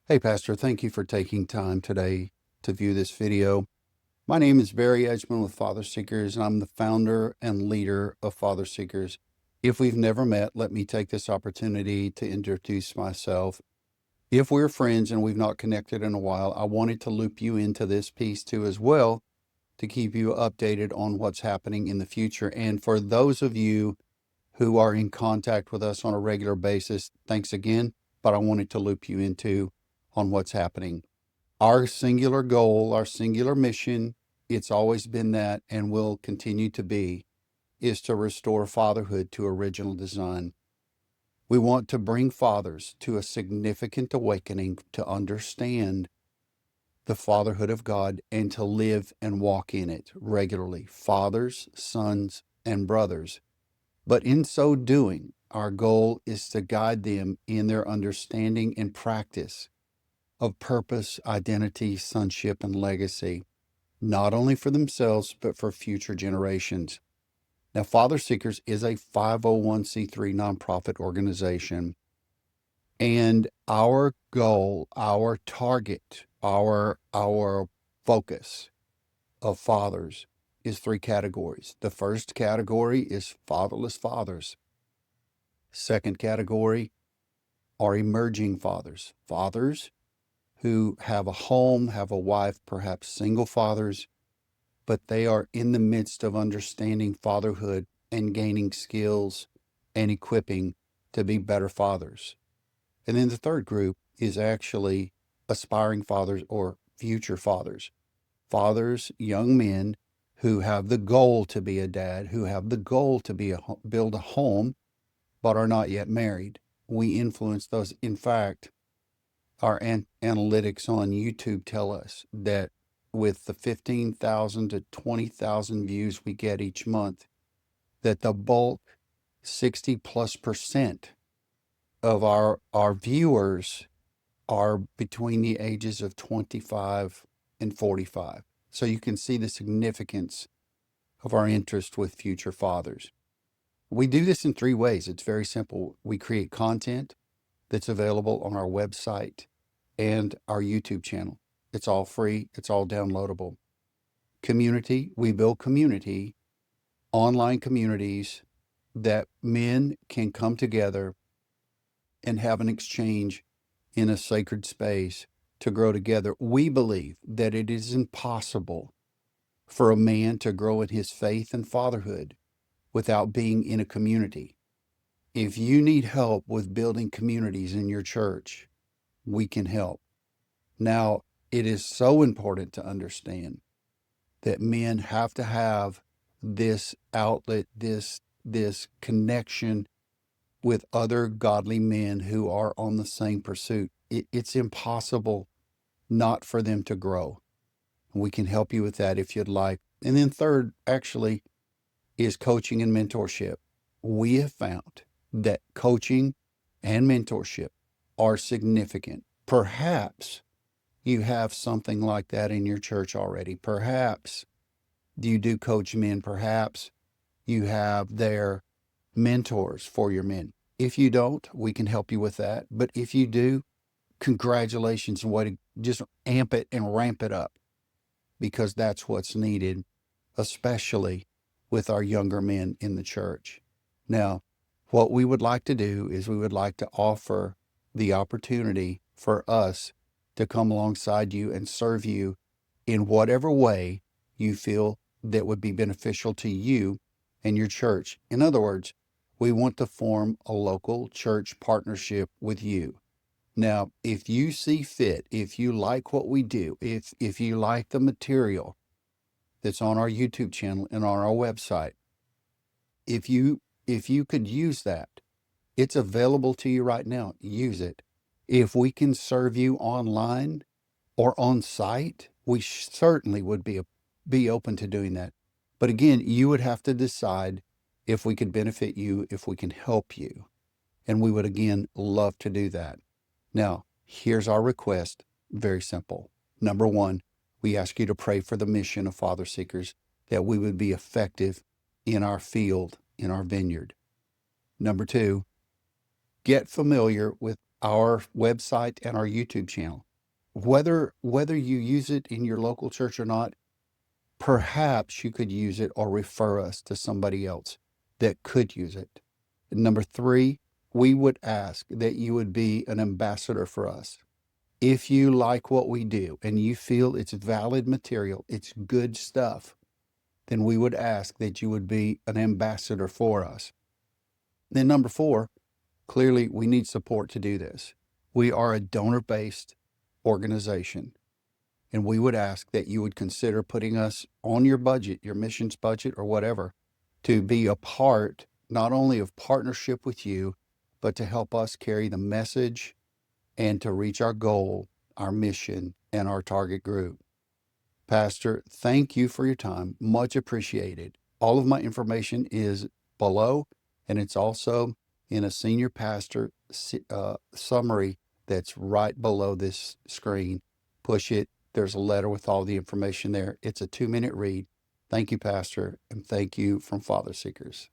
Hey, Pastor, thank you for taking time today to view this video. My name is Barry Edgman with FatherSeekers, and I'm the founder and leader of FatherSeekers. If we've never met, let me take this opportunity to introduce myself. If we're friends and we've not connected in a while, I wanted to loop you into this piece too as well to keep you updated on what's happening in the future. And for those of you who are in contact with us on a regular basis, thanks again, but I wanted to loop you into on what's happening. Our singular goal, our singular mission, it's always been that and will continue to be, is to restore fatherhood to original design. We want to bring fathers to a significant awakening to understand the fatherhood of God and to live and walk in it regularly. Fathers, sons, and brothers. But in so doing, our goal is to guide them in their understanding and practice of purpose, identity, sonship, and legacy, not only for themselves, but for future generations. Now, FatherSeekers is a 501c3 nonprofit organization, and our goal, our target, our focus of fathers is three categories. The first category is fatherless fathers. Second category are emerging fathers, fathers who have a home, have a wife, perhaps single fathers, but they are in the midst of understanding fatherhood and gaining skills and equipping to be better fathers. And then the third group is actually aspiring fathers or future fathers. Fathers, young men who have the goal to be a dad, who have the goal to build a home, but are not yet married. We influence those. In fact, our analytics on YouTube tell us that with the 15,000 to 20,000 views we get each month, that the bulk, 60+% of our viewers are between the ages of 25 and 45. So you can see the significance of our interest with future fathers. We do this in three ways. It's very simple. We create content that's available on our website and our YouTube channel. It's all free. It's all downloadable. Community, we build community, online communities that men can come together and have an exchange in a sacred space to grow together. We believe that it is impossible for a man to grow in his faith and fatherhood without being in a community. If you need help with building communities in your church, we can help. Now, it is so important to understand that men have to have this outlet, this connection with other godly men who are on the same pursuit. It's impossible not for them to grow. We can help you with that if you'd like. And then third, actually, is coaching and mentorship. We have found that coaching and mentorship are significant. Perhaps you have something like that in your church already. Perhaps you do coach men. Perhaps you have their mentors for your men. If you don't, we can help you with that. But if you do, congratulations and way to just amp it and ramp it up, because that's what's needed, especially with our younger men in the church. Now, what we would like to do is we would like to offer the opportunity for us to come alongside you and serve you in whatever way you feel that would be beneficial to you and your church. In other words, we want to form a local church partnership with you. Now, if you see fit, if you like what we do, if you like the material that's on our YouTube channel and on our website, if you could use that, it's available to you right now. Use it. If we can serve you online or on site, we certainly would be open to doing that. But again, you would have to decide if we could benefit you, if we can help you. And we would again love to do that. Now, here's our request. Very simple. Number one, we ask you to pray for the mission of FatherSeekers, that we would be effective in our field, in our vineyard. Number two, get familiar with our website and our YouTube channel. Whether you use it in your local church or not, perhaps you could use it or refer us to somebody else that could use it. Number three, we would ask that you would be an ambassador for us. If you like what we do and you feel it's valid material, it's good stuff, then we would ask that you would be an ambassador for us. Then number four, clearly we need support to do this. We are a donor-based organization, and we would ask that you would consider putting us on your budget, your missions budget or whatever, to be a part not only of partnership with you, but to help us carry the message and to reach our goal, our mission, and our target group. Pastor, thank you for your time. Much appreciated. All of my information is below, and it's also in a senior pastor summary that's right below this screen. Push it. There's a letter with all the information there. It's a 2-minute read. Thank you, Pastor, and thank you from FatherSeekers.